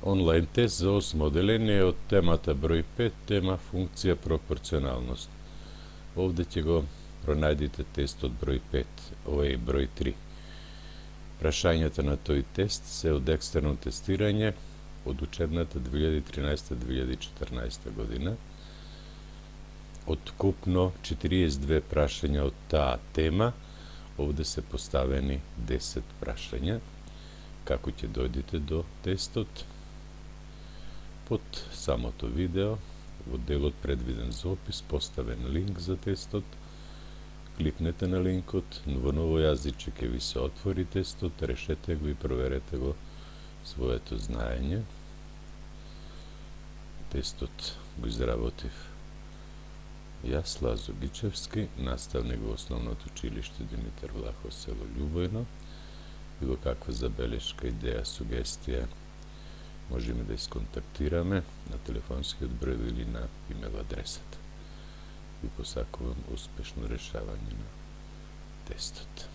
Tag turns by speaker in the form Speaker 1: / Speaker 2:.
Speaker 1: Онлайн тест за 8 одделение од темата број 5, тема функција пропорционалност. Овде ќе го пронајдите тестот број 5, ова е број 3. Прашањата на тој тест се од екстерно тестирање од учебната 2013-2014 година. Од купно 42 прашања од таа тема, овде се поставени 10 прашања. Како ќе дојдете до тестот? Под самото видео, во делот предвиден за опис, поставен линк за тестот. Кликнете на линкот, во ново јазиче ќе ви се отвори тестот, решете го и проверете го своето знаење. Тестот го изработив јас, Лазо Гичевски, наставник во Основното училиште Димитар Влахов, село Љубојно. Било каква забелешка, идеја, сугестија, можеме да исконтактираме на телефонскиот број или на имейл адресата. Ви посакувам успешно решавање на тестот.